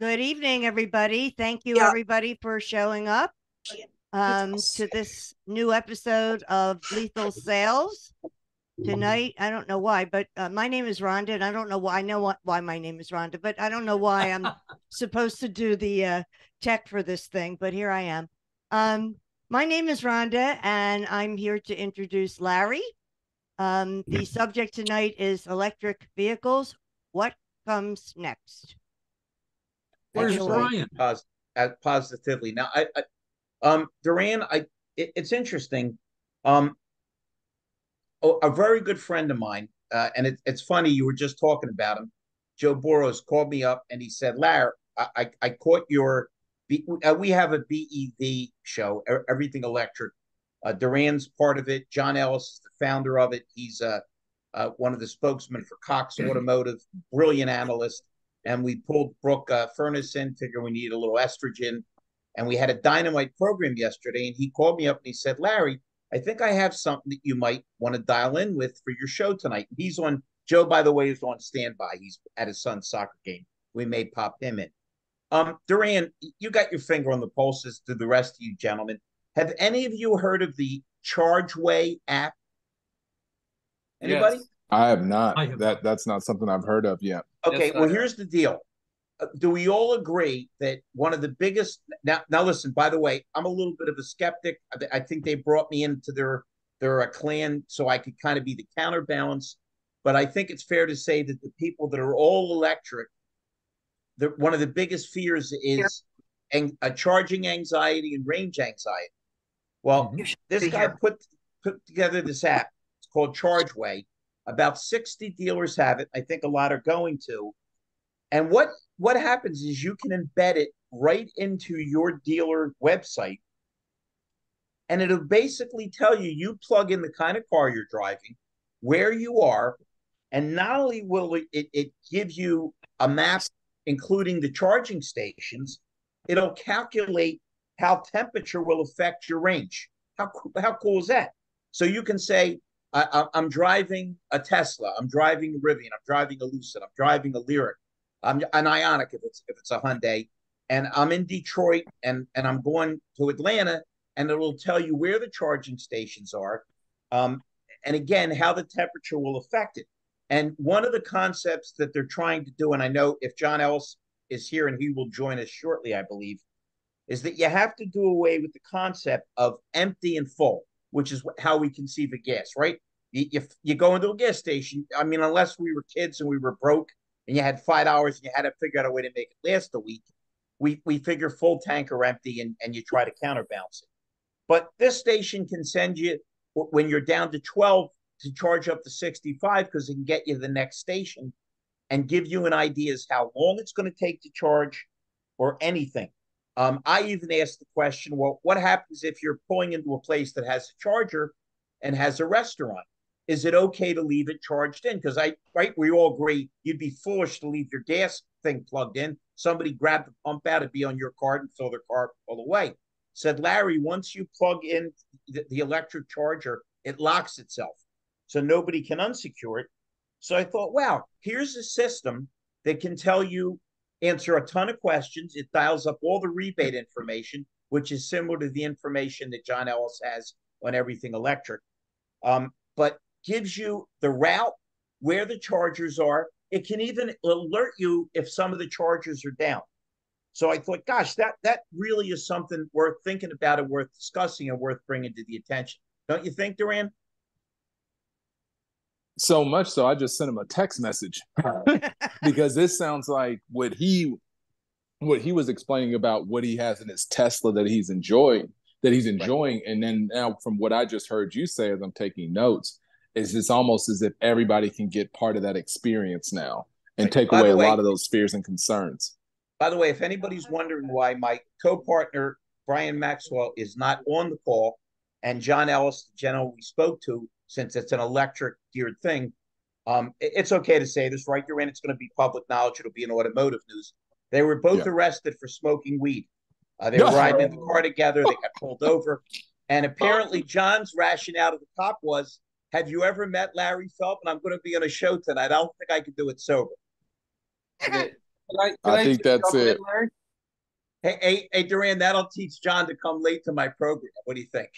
Good evening, everybody. Thank you, everybody, for showing up to this new episode of Lethal Sales. Tonight, I don't know why, but my name is Rhonda, and I don't know why. I know why my name is Rhonda, but I don't know why I'm supposed to do the tech for this thing, but here I am. My name is Rhonda, and I'm here to introduce Larry. The subject tonight is electric vehicles. What comes next? Where's Brian? Positively. Now, Durran, it's interesting. A very good friend of mine, and it's funny, you were just talking about him. Joe Boros called me up and he said, Larry, I caught your, we have a BEV show, Everything Electric. Durran's part of it. John Ellis is the founder of it. He's one of the spokesmen for Cox Automotive, brilliant analyst. And we pulled Brooke Furnace in, figure we need a little estrogen. And we had a dynamite program yesterday. And he called me up and he said, Larry, I think I have something that you might want to dial in with for your show tonight. He's on, Joe, by the way, is on standby. He's at his son's soccer game. We may pop him in. Durran, you got your finger on the pulses to the rest of you gentlemen. Have any of you heard of the ChargeWay app? Anybody? Yes. I have not. That's not something I've heard of yet. Okay, Yes, well, here's the deal. Do we all agree that one of the biggest now listen, by the way, I'm a little bit of a skeptic. I think they brought me into their clan so I could kind of be the counterbalance. But I think it's fair to say that the people that are all electric, one of the biggest fears is charging anxiety and range anxiety. Well, this guy put together this app. It's called ChargeWay. About 60 dealers have it. I think a lot are going to. And what happens is you can embed it right into your dealer website. And it'll basically tell you plug in the kind of car you're driving, where you are, and not only will it give you a map, including the charging stations, it'll calculate how temperature will affect your range. How cool is that? So you can say, I'm driving a Tesla, I'm driving a Rivian, I'm driving a Lucid, I'm driving a Lyric, I'm an Ioniq if it's a Hyundai, and I'm in Detroit and I'm going to Atlanta, and it'll tell you where the charging stations are, and again how the temperature will affect it. And one of the concepts that they're trying to do, and I know if John Ellis is here and he will join us shortly, I believe, is that you have to do away with the concept of empty and full, which is how we conceive of gas, right? You go into a gas station, I mean, unless we were kids and we were broke and you had $5 and you had to figure out a way to make it last a week, we figure full tank or empty and you try to counterbalance it. But this station can send you, when you're down to 12, to charge up to 65 because it can get you to the next station and give you an idea as how long it's going to take to charge or anything. I even asked the question, well, what happens if you're pulling into a place that has a charger and has a restaurant? Is it okay to leave it charged in? Because we all agree you'd be foolish to leave your gas thing plugged in. Somebody grab the pump out, it'd be on your card and fill their car all the way. Said, Larry, once you plug in the electric charger, it locks itself. So nobody can unsecure it. So I thought, wow, here's a system that can tell you, answer a ton of questions. It dials up all the rebate information, which is similar to the information that John Ellis has on Everything Electric. But gives you the route, where the chargers are. It can even alert you if some of the chargers are down. So I thought, gosh, that really is something worth thinking about and worth discussing and worth bringing to the attention. Don't you think, Durran? So much so I just sent him a text message because this sounds like what he was explaining about what he has in his Tesla that he's enjoying. Right. And then now from what I just heard you say as I'm taking notes, is it's almost as if everybody can get part of that experience now and right. Take away a lot of those fears and concerns. By the way, if anybody's wondering why my co-partner, Brian Maxwell, is not on the call, and John Ellis, the gentleman we spoke to, since it's an electric geared thing, it's okay to say this, right, Durran? It's going to be public knowledge. It'll be in automotive news. They were both arrested for smoking weed. They were riding in the car together. They got pulled over. And apparently John's rationale to the cop was, have you ever met Larry Feldman? I'm going to be on a show tonight. I don't think I could do it sober. Okay. I think that's it. Larry? Hey, Durran, that'll teach John to come late to my program. What do you think?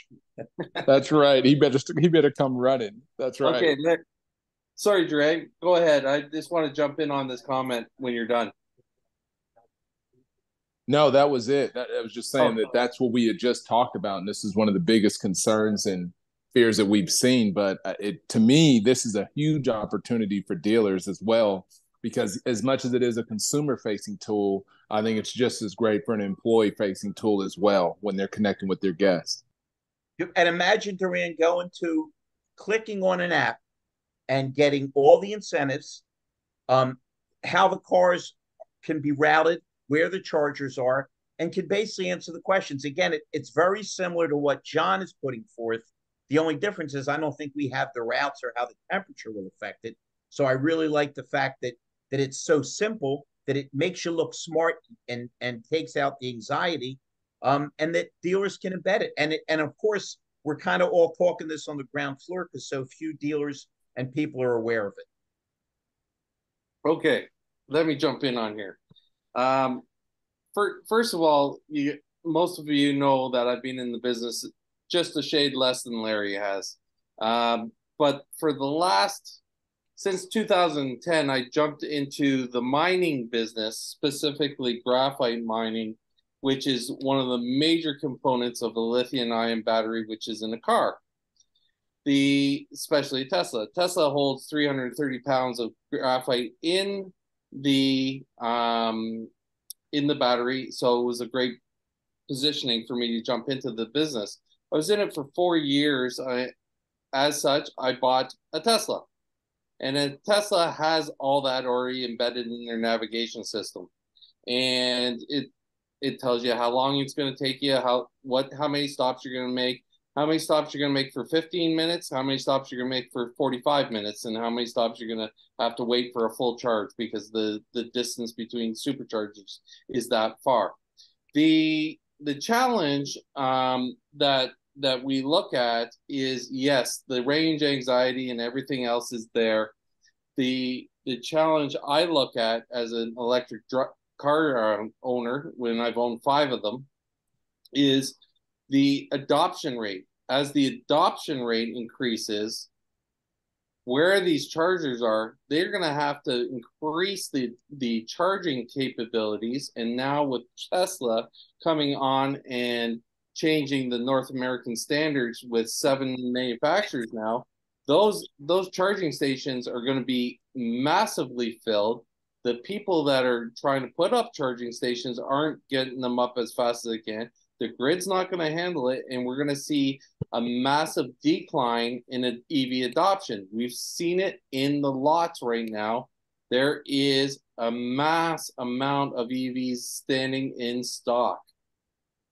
That's right. He better come running. That's right. Okay, sorry, Dre. Go ahead. I just want to jump in on this comment when you're done. No, that was it. I was just saying that's what we had just talked about, and this is one of the biggest concerns and fears that we've seen. But to me, this is a huge opportunity for dealers as well, because as much as it is a consumer-facing tool, I think it's just as great for an employee-facing tool as well when they're connecting with their guests. And imagine, Durran, clicking on an app and getting all the incentives, how the cars can be routed, where the chargers are, and can basically answer the questions. Again, it's very similar to what John is putting forth. The only difference is I don't think we have the routes or how the temperature will affect it. So I really like the fact that it's so simple that it makes you look smart and takes out the anxiety, and that dealers can embed it. And of course, we're kind of all talking this on the ground floor because so few dealers and people are aware of it. Okay, let me jump in on here. First of all, most of you know that I've been in the business just a shade less than Larry has. But since 2010, I jumped into the mining business, specifically graphite mining, which is one of the major components of the lithium-ion battery, which is in a car. Especially Tesla. Tesla holds 330 pounds of graphite in the battery, so it was a great positioning for me to jump into the business. I was in it for 4 years. As such, I bought a Tesla, and a Tesla has all that already embedded in their navigation system, and it tells you how long it's going to take you, how many stops you're going to make, how many stops you're going to make for 15 minutes, how many stops you're going to make for 45 minutes, and how many stops you're going to have to wait for a full charge because the distance between superchargers is that far. The challenge that we look at is, yes, the range anxiety and everything else is there. The challenge I look at as an electric car owner, when I've owned 5 of them, is the adoption rate. As the adoption rate increases, where these chargers are, they're going to have to increase the charging capabilities. And now with Tesla coming on and changing the North American standards with 7 manufacturers now, those charging stations are going to be massively filled. The people that are trying to put up charging stations aren't getting them up as fast as they can. The grid's not going to handle it, and we're going to see a massive decline in an EV adoption. We've seen it in the lots right now. There is a mass amount of EVs standing in stock.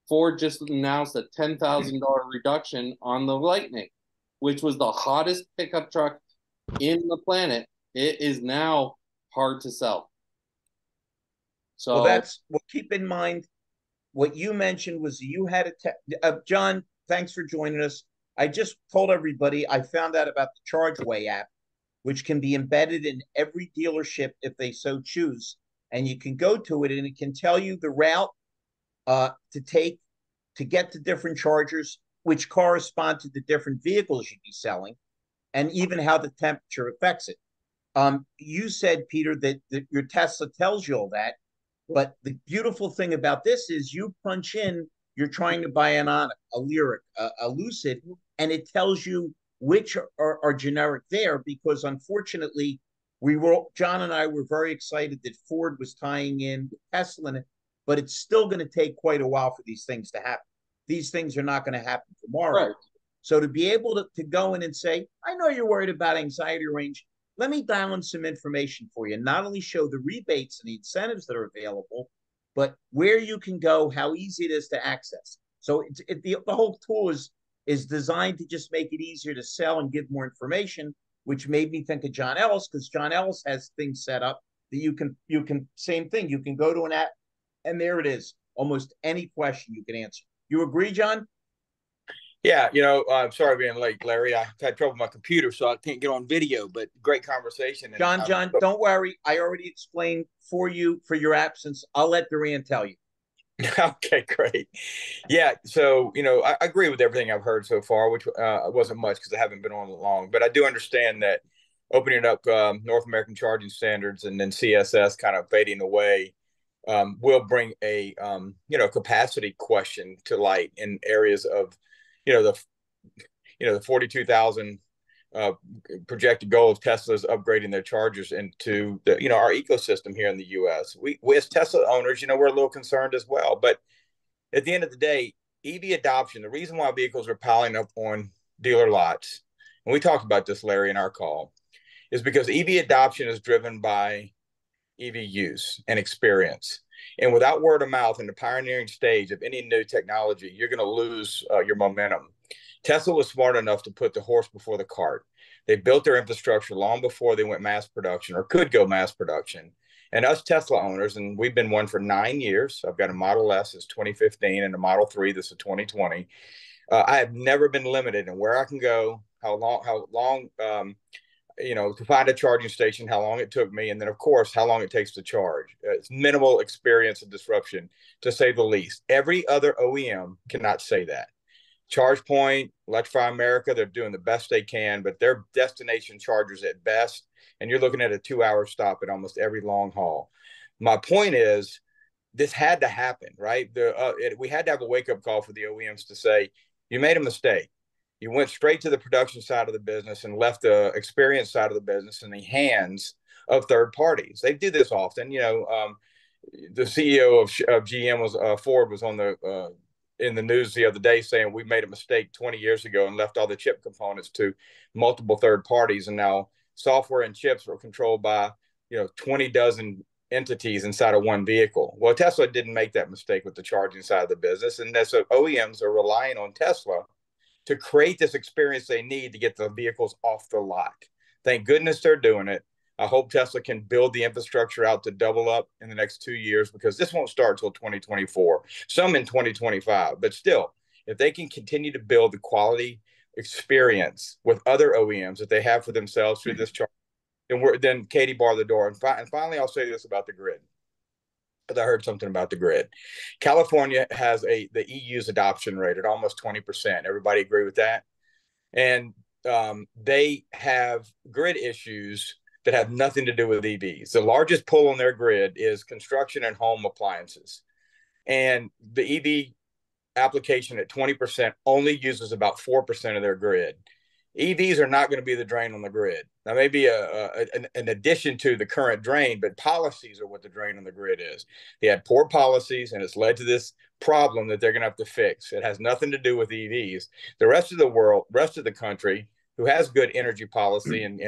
Ford just announced a $10,000 reduction on the Lightning, which was the hottest pickup truck in the planet. It is now hard to sell. So Well, keep in mind, what you mentioned was you had John, thanks for joining us. I just told everybody I found out about the ChargeWay app, which can be embedded in every dealership if they so choose. And you can go to it and it can tell you the route to take to get to different chargers, which correspond to the different vehicles you'd be selling, and even how the temperature affects it. You said, Peter, that your Tesla tells you all that. But the beautiful thing about this is you punch in, you're trying to buy an Onic, a Lyric, a Lucid, and it tells you which are generic there, because unfortunately, John and I were very excited that Ford was tying in with Tesla, but it's still going to take quite a while for these things to happen. These things are not going to happen tomorrow. Right. So to be able to go in and say, I know you're worried about anxiety range, let me dial in some information for you, not only show the rebates and the incentives that are available, but where you can go, how easy it is to access. So the whole tool is designed to just make it easier to sell and give more information, which made me think of John Ellis, because John Ellis has things set up that you can same thing. You can go to an app and there it is. Almost any question you can answer. You agree, John? Yeah, I'm sorry being late, Larry. I had trouble with my computer, so I can't get on video, but great conversation. And John, don't worry. I already explained for you for your absence. I'll let Durran tell you. Okay, great. Yeah, so, I agree with everything I've heard so far, which wasn't much because I haven't been on long, but I do understand that opening up North American charging standards and then CSS kind of fading away will bring a capacity question to light in areas of the 42,000 projected goal of Tesla's upgrading their chargers into our ecosystem here in the U.S. We as Tesla owners, we're a little concerned as well. But at the end of the day, EV adoption, the reason why vehicles are piling up on dealer lots, and we talked about this, Larry, in our call, is because EV adoption is driven by EV use and experience. And without word of mouth in the pioneering stage of any new technology, you're going to lose your momentum. Tesla was smart enough to put the horse before the cart. They built their infrastructure long before they went mass production or could go mass production. And us Tesla owners, and we've been one for 9 years. I've got a Model S since 2015 and a Model 3 this is 2020. I have never been limited in where I can go, how long, to find a charging station, how long it took me, and then, of course, how long it takes to charge. It's minimal experience and disruption, to say the least. Every other OEM cannot say that. ChargePoint, Electrify America, they're doing the best they can, but they're destination chargers at best, and you're looking at a 2-hour stop at almost every long haul. My point is, this had to happen, right? We had to have a wake-up call for the OEMs to say, you made a mistake. You went straight to the production side of the business and left the experience side of the business in the hands of third parties. They do this often. The CEO of GM Ford was on in the news the other day saying we made a mistake 20 years ago and left all the chip components to multiple third parties, and now software and chips are controlled by 20 dozen entities inside of one vehicle. Well, Tesla didn't make that mistake with the charging side of the business, and so OEMs are relying on Tesla to create this experience they need to get the vehicles off the lot. Thank goodness they're doing it. I hope Tesla can build the infrastructure out to double up in the next 2 years, because this won't start until 2024, some in 2025. But still, if they can continue to build the quality experience with other OEMs that they have for themselves through this chart, then Katie bar the door. And finally, I'll say this about the grid, because I heard something about the grid. California has the EU's adoption rate at almost 20%. Everybody agree with that? And they have grid issues that have nothing to do with EVs. The largest pull on their grid is construction and home appliances. And the EV application at 20% only uses about 4% of their grid. EVs are not going to be the drain on the grid. Now, maybe an addition to the current drain, but policies are what the drain on the grid is. They had poor policies, and it's led to this problem that they're going to have to fix. It has nothing to do with EVs. The rest of the world, rest of the country, who has good energy policy and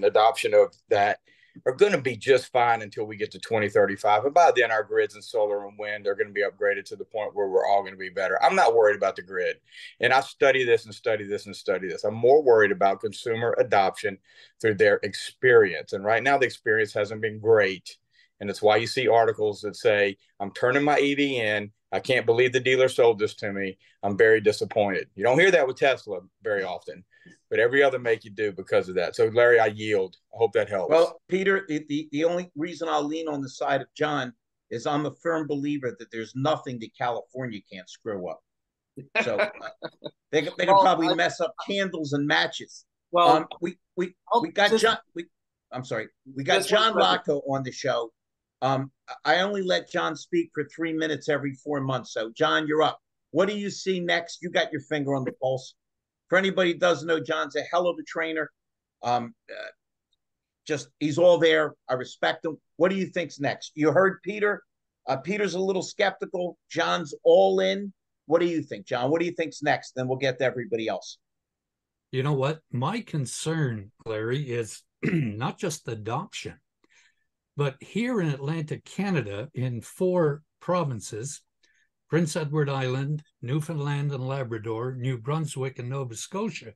adoption of that, are going to be just fine until we get to 2035. And by then, our grids and solar and wind are going to be upgraded to the point where we're all going to be better. I'm not worried about the grid. And I study this and study this and study this. I'm more worried about consumer adoption through their experience. And right now, the experience hasn't been great. And it's why you see articles that say, I'm turning my EV in. I can't believe the dealer sold this to me. I'm very disappointed. You don't hear that with Tesla very often, but every other make you do because of that. So, Larry, I yield. I hope that helps. Well, Peter, the only reason I'll lean on the side of John is I'm a firm believer that there's nothing that California can't screw up. So they can probably mess up candles and matches. Well, we got John. I'm sorry. We got John Latka on the show. I only let John speak for 3 minutes every 4 months. So, John, you're up. What do you see next? You got your finger on the pulse. For anybody who doesn't know, John's a hell of a trainer. He's all there. I respect him. What do you think's next? You heard Peter. Peter's a little skeptical. John's all in. What do you think, John? What do you think's next? Then we'll get to everybody else. You know what? My concern, Larry, is not just adoption, but here in Atlantic Canada, in 4 provinces, Prince Edward Island, Newfoundland and Labrador, New Brunswick, and Nova Scotia,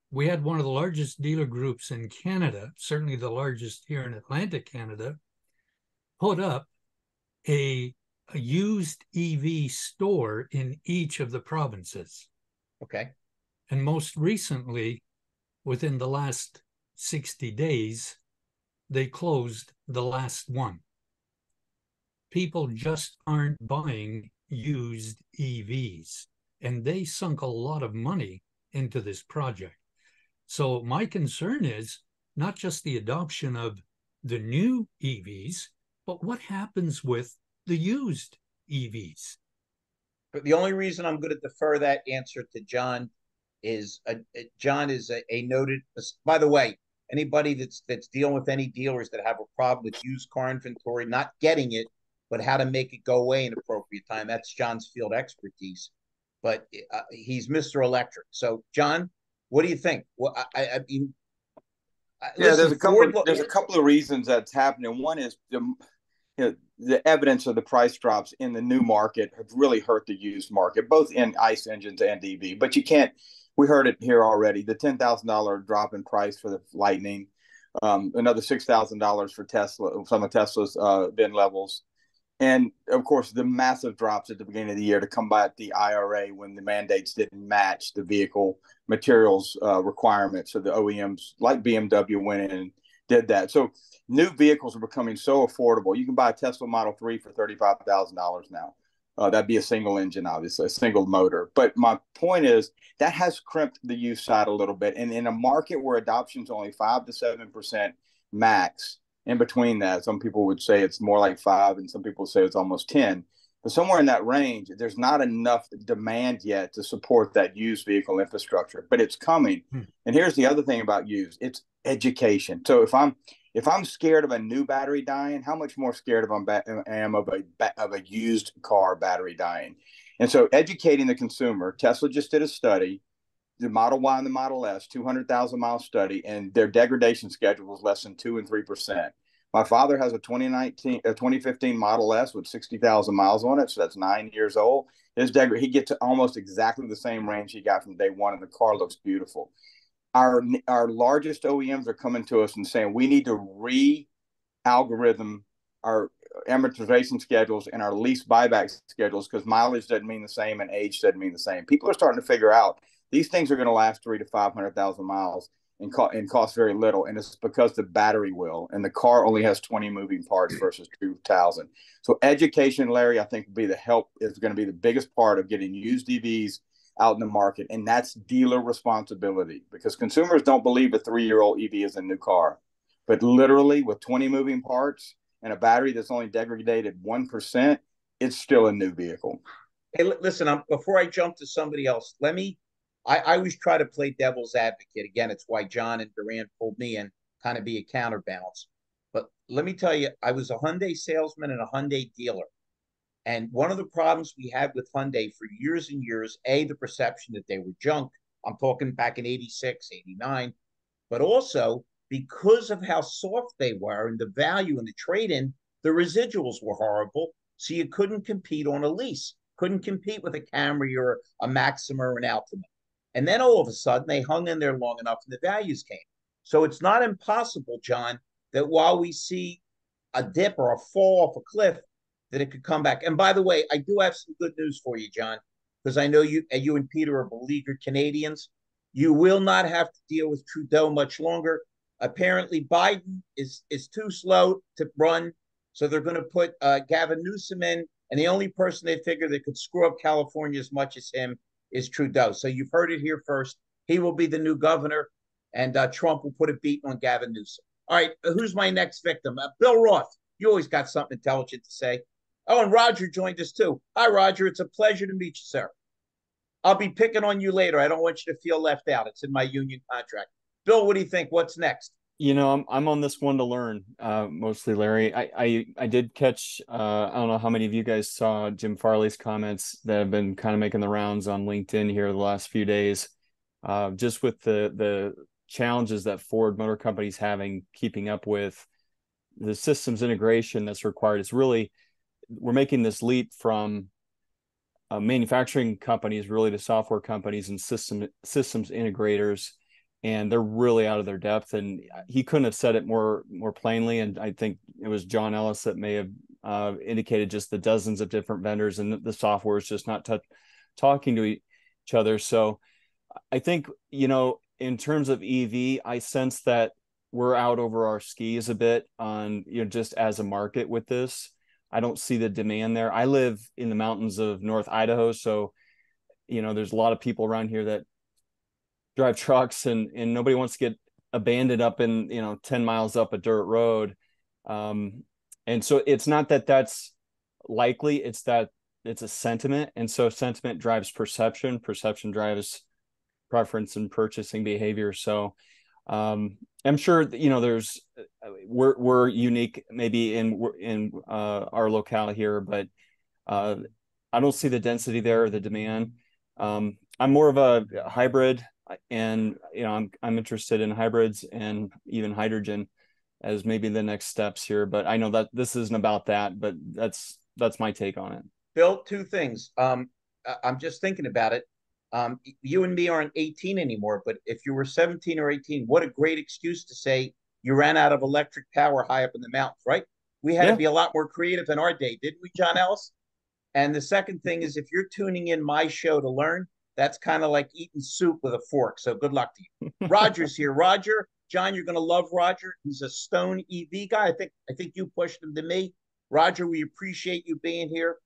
we had one of the largest dealer groups in Canada, certainly the largest here in Atlantic Canada, put up a used EV store in each of the provinces. Okay. And most recently, within the last 60 days, they closed the last one. People just aren't buying used EVs, and they sunk a lot of money into this project. So my concern is not just the adoption of the new EVs, but what happens with the used EVs? But the only reason I'm going to defer that answer to John is John is a noted. By the way, anybody that's dealing with any dealers that have a problem with used car inventory, not getting it, but how to make it go away in appropriate time, that's John's field expertise. But he's Mr. Electric. So, John, what do you think? Well, I mean, yeah, listen, there's a couple of reasons that's happening. One is the evidence of the price drops in the new market have really hurt the used market, both in ICE engines and EV. But you can't. We heard it here already. The $10,000 drop in price for the Lightning, another $6,000 for Tesla, some of Tesla's VIN levels. And of course, the massive drops at the beginning of the year to combat the IRA when the mandates didn't match the vehicle materials requirements. So the OEMs like BMW went in and did that. So new vehicles are becoming so affordable. You can buy a Tesla Model 3 for $35,000 now. That'd be a single engine, obviously, a single motor. But my point is that has crimped the used side a little bit. And in a market where adoption is only 5 to 7% max, in between that, some people would say it's more like 5, and some people say it's almost 10. But somewhere in that range, there's not enough demand yet to support that used vehicle infrastructure, but it's coming. And here's the other thing about used: it's education. So if I'm scared of a new battery dying, how much more scared I am of a used car battery dying? And so educating the consumer. Tesla just did a study, the Model Y and the Model S, 200,000 mile study, and their degradation schedule was less than 2 and 3%. My father has a 2015 Model S with 60,000 miles on it, so that's 9 years old. He gets to almost exactly the same range he got from day one, and the car looks beautiful. Our largest OEMs are coming to us and saying we need to re-algorithm our amortization schedules and our lease buyback schedules because mileage doesn't mean the same and age doesn't mean the same. People are starting to figure out these things are going to last 300,000 to 500,000 miles and cost very little, and it's because the battery will, and the car only has 20 moving parts versus 2,000. So education, Larry, I think is going to be the biggest part of getting used EVs out in the market, and that's dealer responsibility because consumers don't believe a 3-year-old EV is a new car, but literally with 20 moving parts and a battery that's only degraded 1%, it's still a new vehicle. Hey, listen, before I jump to somebody else, I always try to play devil's advocate. Again, it's why John and Durran pulled me in, kind of be a counterbalance. But let me tell you, I was a Hyundai salesman and a Hyundai dealer. And one of the problems we had with Hyundai for years and years, the perception that they were junk. I'm talking back in 86, 89, but also because of how soft they were and the value and the trade-in, the residuals were horrible. So you couldn't compete on a lease, couldn't compete with a Camry or a Maxima or an Altima. And then all of a sudden they hung in there long enough and the values came. So it's not impossible, John, that while we see a dip or a fall off a cliff, that it could come back. And by the way, I do have some good news for you, John, because I know you and Peter are beleaguered Canadians. You will not have to deal with Trudeau much longer. Apparently, Biden is too slow to run, so they're going to put Gavin Newsom in, and the only person they figure that could screw up California as much as him is Trudeau. So you've heard it here first. He will be the new governor, and Trump will put a beat on Gavin Newsom. All right, who's my next victim? Bill Roth. You always got something intelligent to say. Oh, and Roger joined us too. Hi, Roger. It's a pleasure to meet you, sir. I'll be picking on you later. I don't want you to feel left out. It's in my union contract. Bill, what do you think? What's next? You know, I'm on this one to learn, mostly, Larry. I did catch, I don't know how many of you guys saw Jim Farley's comments that have been kind of making the rounds on LinkedIn here the last few days, just with the challenges that Ford Motor Company's having keeping up with the systems integration that's required. It's really, we're making this leap from manufacturing companies really to software companies and systems integrators, and they're really out of their depth. And he couldn't have said it more plainly. And I think it was John Ellis that may have indicated just the dozens of different vendors, and the software is just not talking to each other. So I think, in terms of EV, I sense that we're out over our skis a bit on, just as a market with this. I don't see the demand there. I live in the mountains of North Idaho, so there's a lot of people around here that drive trucks, and nobody wants to get abandoned up in 10 miles up a dirt road. And so it's not that that's likely, it's that it's a sentiment. And so sentiment drives perception drives preference and purchasing behavior. So I'm sure there's we're unique maybe in our locale here, but I don't see the density there or the demand. I'm more of a hybrid, and I'm interested in hybrids and even hydrogen as maybe the next steps here. But I know that this isn't about that, but that's my take on it. Bill, two things. I'm just thinking about it. You and me aren't 18 anymore, but if you were 17 or 18, what a great excuse to say you ran out of electric power high up in the mountains, right? We had to be a lot more creative in our day, didn't we, John Ellis? And the second thing is, if you're tuning in my show to learn, that's kind of like eating soup with a fork. So good luck to you. Roger's here. Roger, John, you're going to love Roger. He's a stone EV guy. I think you pushed him to me. Roger, we appreciate you being here.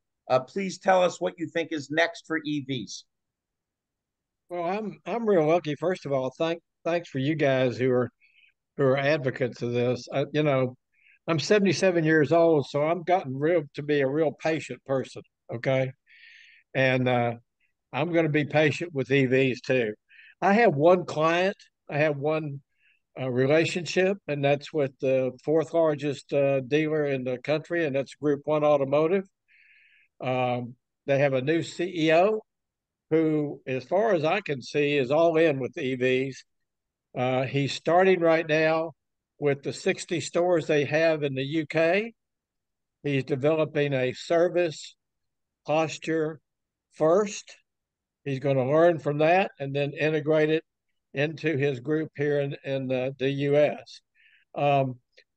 Please tell us what you think is next for EVs. Well, I'm real lucky. First of all, thanks for you guys who are advocates of this. I'm 77 years old, so I'm gotten to be a real patient person. Okay, and I'm going to be patient with EVs too. I have one client. I have one relationship, and that's with the fourth largest dealer in the country, and that's Group One Automotive. They have a new CEO who, as far as I can see, is all in with EVs. He's starting right now with the 60 stores they have in the UK. He's developing a service posture first. He's going to learn from that and then integrate it into his group here in the US.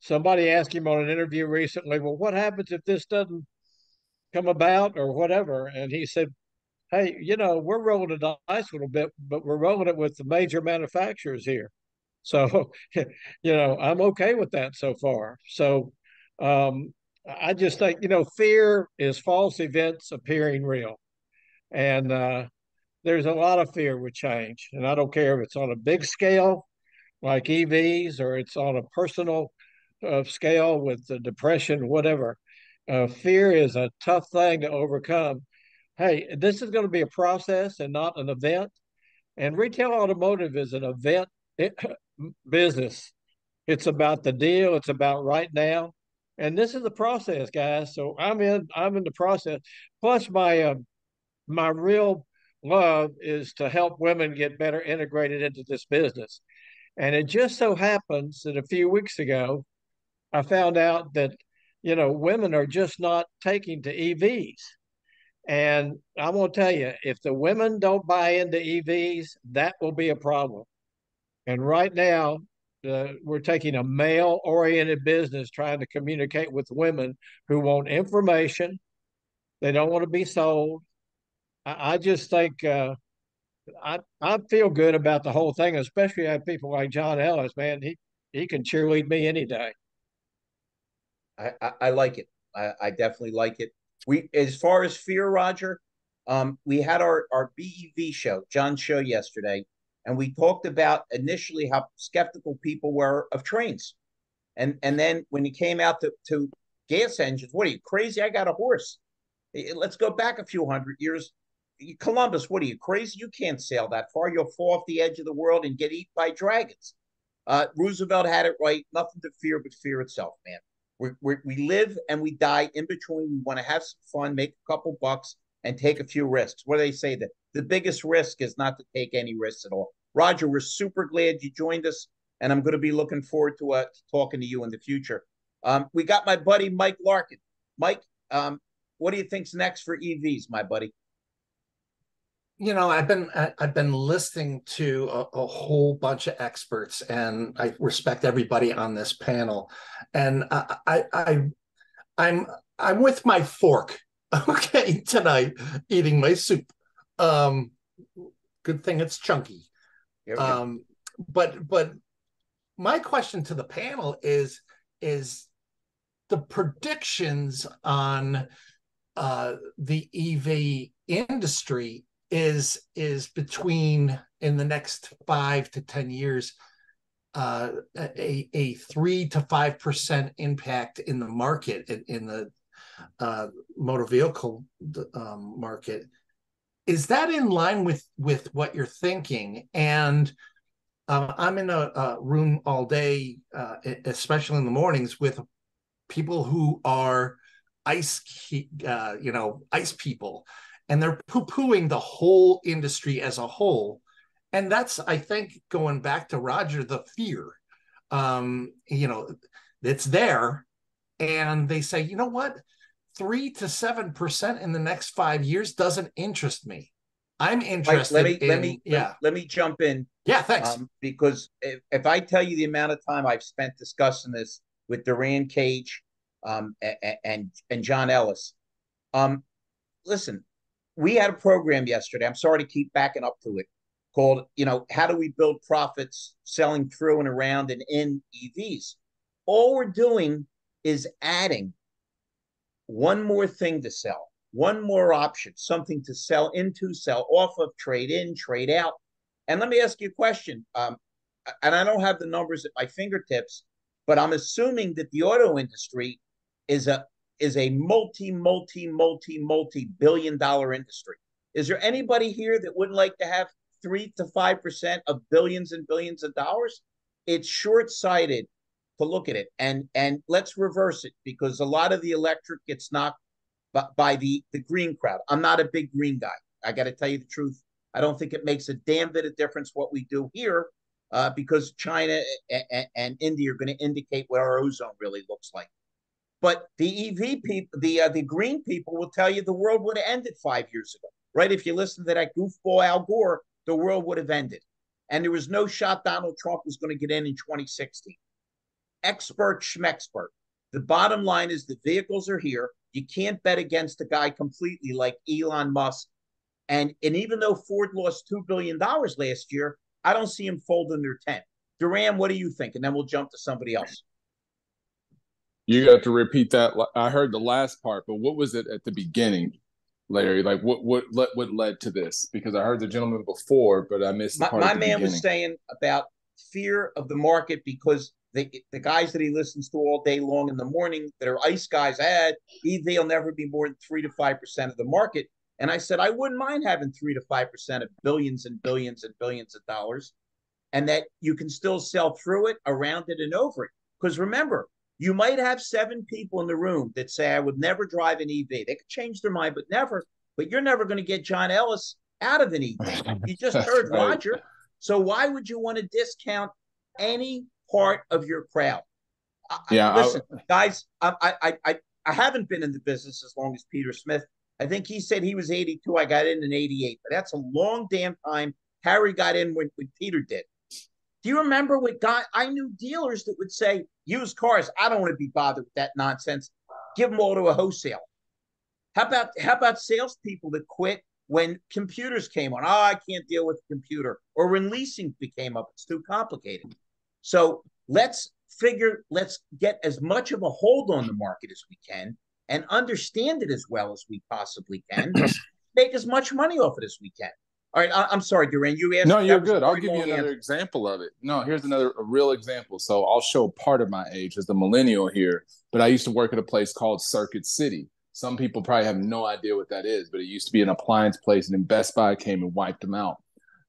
Somebody asked him on an interview recently, well, what happens if this doesn't come about or whatever? And he said, hey, we're rolling the dice a little bit, but we're rolling it with the major manufacturers here. So, I'm okay with that so far. So I just think, fear is false events appearing real. And there's a lot of fear with change. And I don't care if it's on a big scale like EVs or it's on a personal scale with the depression, whatever. Fear is a tough thing to overcome. Hey, this is going to be a process and not an event. And retail automotive is an event business. It's about the deal. It's about right now. And this is the process, guys. So I'm in the process. Plus my real love is to help women get better integrated into this business. And it just so happens that a few weeks ago, I found out that, women are just not taking to EVs. And I'm going to tell you, if the women don't buy into EVs, that will be a problem. And right now, we're taking a male-oriented business trying to communicate with women who want information. They don't want to be sold. I just think I feel good about the whole thing, especially I have people like John Ellis, man. He can cheerlead me any day. I like it. I definitely like it. As far as fear, Roger, we had our BEV show, John's show yesterday, and we talked about initially how skeptical people were of trains. And then when he came out to gas engines, what are you, crazy? I got a horse. Let's go back a few hundred years. Columbus, what are you, crazy? You can't sail that far. You'll fall off the edge of the world and get eaten by dragons. Roosevelt had it right. Nothing to fear but fear itself, man. We live and we die in between. We want to have some fun, make a couple bucks, and take a few risks. What do they say? That the biggest risk is not to take any risks at all. Roger, we're super glad you joined us, and I'm going to be looking forward to talking to you in the future. We got my buddy Mike Larkin. Mike, what do you think's next for EVs, my buddy? I've been listening to a whole bunch of experts, and I respect everybody on this panel. And I'm with my fork, okay, tonight, eating my soup. Good thing it's chunky. Yeah. But my question to the panel is the predictions on the EV industry is between, in the next 5 to 10 years, a 3 to 5% impact in the market, in the motor vehicle market. Is that in line with what you're thinking? And I'm in a room all day, especially in the mornings, with people who are ice people, and they're poo-pooing the whole industry as a whole. And that's, I think, going back to Roger, the fear. It's there, and they say, you know what, 3 to 7% in the next 5 years doesn't interest me. I'm interested. Let me jump in. Yeah, thanks. Because if I tell you the amount of time I've spent discussing this with Durran Cage, and John Ellis, listen, we had a program yesterday. I'm sorry to keep backing up to it, called, how do we build profits selling through and around and in EVs? All we're doing is adding one more thing to sell, one more option, something to sell into, sell off of, trade in, trade out. And let me ask you a question. And I don't have the numbers at my fingertips, but I'm assuming that the auto industry is a multi-billion-dollar industry. Is there anybody here that wouldn't like to have 3 to 5% of billions and billions of dollars? It's short-sighted to look at it. And let's reverse it, because a lot of the electric gets knocked by the green crowd. I'm not a big green guy. I got to tell you the truth. I don't think it makes a damn bit of difference what we do here, because China and India are going to indicate what our ozone really looks like. But the EV people, the green people, will tell you the world would have ended 5 years ago, right? If you listen to that goofball Al Gore, the world would have ended. And there was no shot Donald Trump was going to get in 2016. Expert schmexpert. The bottom line is the vehicles are here. You can't bet against a guy completely like Elon Musk. And even though Ford lost $2 billion last year, I don't see him folding their tent. Durran, what do you think? And then we'll jump to somebody else. You got to repeat that. I heard the last part, but what was it at the beginning, Larry? Like what led to this? Because I heard the gentleman before, but I missed the part. My man was saying about fear of the market, because the guys that he listens to all day long in the morning that are ICE guys, they'll never be more than 3 to 5% of the market. And I said, I wouldn't mind having 3 to 5% of billions and billions and billions of dollars, and that you can still sell through it, around it, and over it. Because remember, you might have 7 people in the room that say, I would never drive an EV. They could change their mind, but never. But you're never going to get John Ellis out of an EV. You just heard right. Roger. So why would you want to discount any part of your crowd? Listen, guys, I haven't been in the business as long as Peter Smith. I think he said he was 82. I got in 88. But that's a long damn time. Harry got in when Peter did. Do you remember what I knew dealers that would say, used cars, I don't want to be bothered with that nonsense. Give them all to a wholesale. How about salespeople that quit when computers came on? I can't deal with the computer. Or when leasing became up, it's too complicated. So let's get as much of a hold on the market as we can and understand it as well as we possibly can. Make as much money off it as we can. All right, I'm sorry, Durran. You asked. No, you're good. I'll give you another example of it. No, here's a real example. So I'll show part of my age as the millennial here, but I used to work at a place called Circuit City. Some people probably have no idea what that is, but it used to be an appliance place, and then Best Buy came and wiped them out.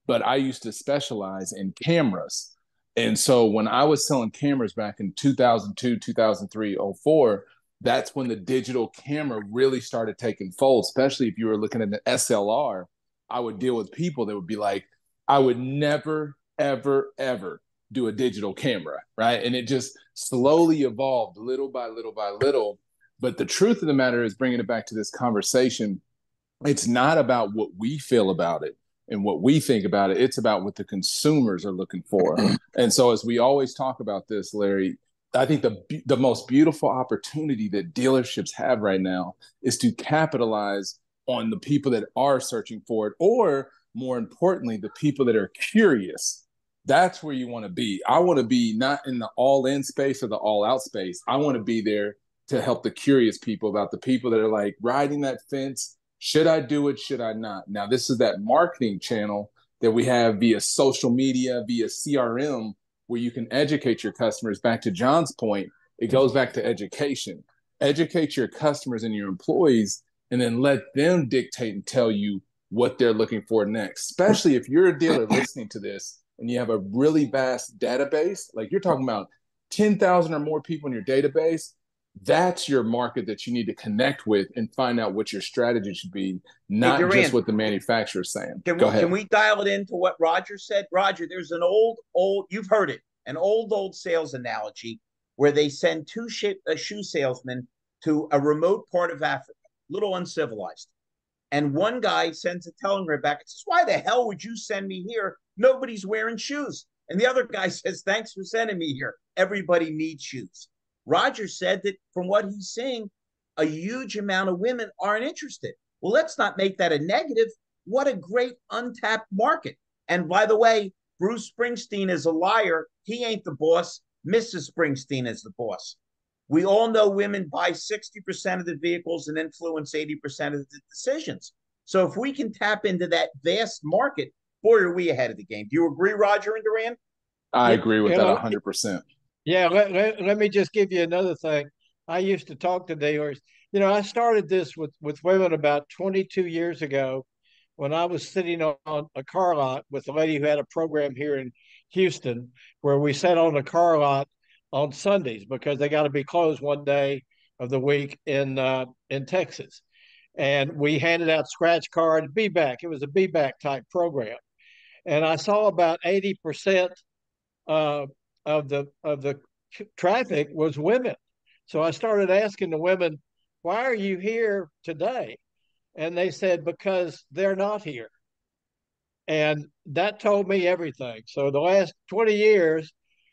But I used to specialize in cameras. And so when I was selling cameras back in 2002, 2003, 04, that's when the digital camera really started taking fold, especially if you were looking at an SLR. I would deal with people that would be like, I would never, ever, ever do a digital camera, right? And it just slowly evolved little by little by little. But the truth of the matter is, bringing it back to this conversation, it's not about what we feel about it and what we think about it. It's about what the consumers are looking for. And so as we always talk about this, Larry, I think the most beautiful opportunity that dealerships have right now is to capitalize on the people that are searching for it, or more importantly, the people that are curious. That's where you want to be. I want to be not in the all-in space or the all-out space. I want to be there to help the curious people, about the people that are like riding that fence. Should I do it? Should I not? Now, this is that marketing channel that we have via social media, via CRM, where you can educate your customers. Back to John's point, it goes back to education. Educate your customers and your employees, and then let them dictate and tell you what they're looking for next. Especially if you're a dealer listening to this and you have a really vast database, like you're talking about 10,000 or more people in your database, that's your market that you need to connect with and find out what your strategy should be, not just what the manufacturer's saying. Go ahead. Can we dial it into what Roger said? Roger, there's an old, you've heard it, an old sales analogy where they send two shoe salesmen to a remote part of Africa, a little uncivilized. And one guy sends a telegram back and says, why the hell would you send me here? Nobody's wearing shoes. And the other guy says, thanks for sending me here. Everybody needs shoes. Roger said that from what he's seeing, a huge amount of women aren't interested. Well, let's not make that a negative. What a great untapped market. And by the way, Bruce Springsteen is a liar. He ain't the boss. Mrs. Springsteen is the boss. We all know women buy 60% of the vehicles and influence 80% of the decisions. So if we can tap into that vast market, boy, are we ahead of the game. Do you agree, Roger and Durran? I agree with that 100%. Yeah, let me just give you another thing. I used to talk to dealers. You know, I started this with women about 22 years ago when I was sitting on a car lot with a lady who had a program here in Houston where we sat on a car lot on Sundays because they got to be closed one day of the week in Texas. And we handed out scratch cards, be back. It was a be back type program. And I saw about 80% of the traffic was women. So I started asking the women, why are you here today? And they said, because they're not here. And that told me everything. So the last 20 years,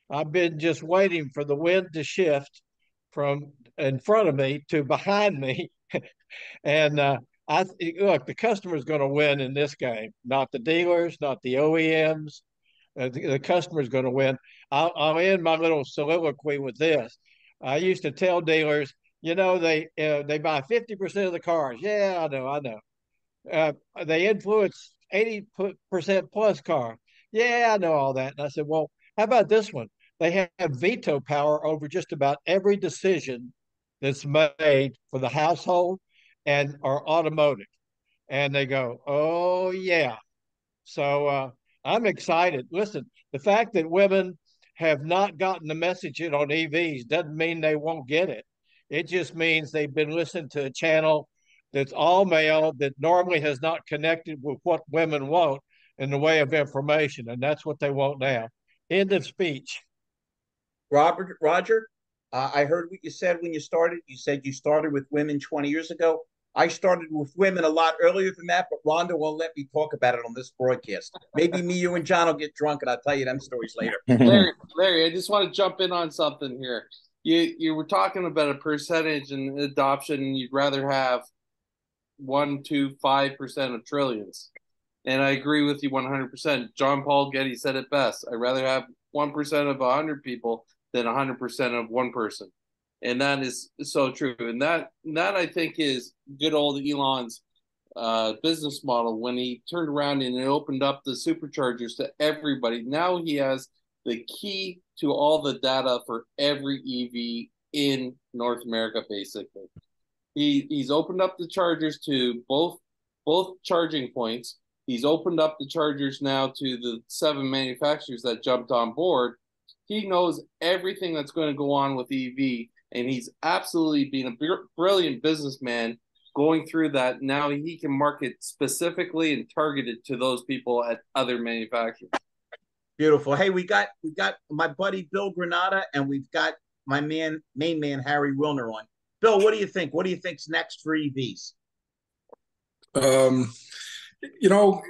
I've been just waiting for the wind to shift from in front of me to behind me. And look, the customer's going to win in this game, not the dealers, not the OEMs. The customer's going to win. I'll end my little soliloquy with this. I used to tell dealers, you know, they buy 50% of the cars. Yeah, I know. They influence 80% plus cars. Yeah, I know all that. And I said, well, how about this one? They have veto power over just about every decision that's made for the household and or automotive. And they go, oh, yeah. So I'm excited. Listen, the fact that women have not gotten the message in on EVs doesn't mean they won't get it. It just means they've been listening to a channel that's all male that normally has not connected with what women want in the way of information. And that's what they want now. End of speech. Roger, I heard what you said when you started. You said you started with women 20 years ago. I started with women a lot earlier than that, but Rhonda won't let me talk about it on this broadcast. Maybe me, you, and John will get drunk, and I'll tell you them stories later. Larry, I just want to jump in on something here. You were talking about a percentage and adoption, and you'd rather have 1 to 5% of trillions. And I agree with you 100%. John Paul Getty said it best. I'd rather have 1% of 100 people than 100% of one person. And that is so true. And that I think is good old Elon's business model when he turned around and it opened up the superchargers to everybody. Now he has the key to all the data for every EV in North America, basically. He's opened up the chargers to both charging points. He's opened up the chargers now to the 7 manufacturers that jumped on board. He knows everything that's going to go on with EV, and he's absolutely been a brilliant businessman going through that. Now he can market specifically and targeted to those people at other manufacturers. Beautiful. Hey, we got my buddy Bill Granata, and we've got my main man Harry Willner on. Bill, what do you think? What do you think's next for EVs? You know,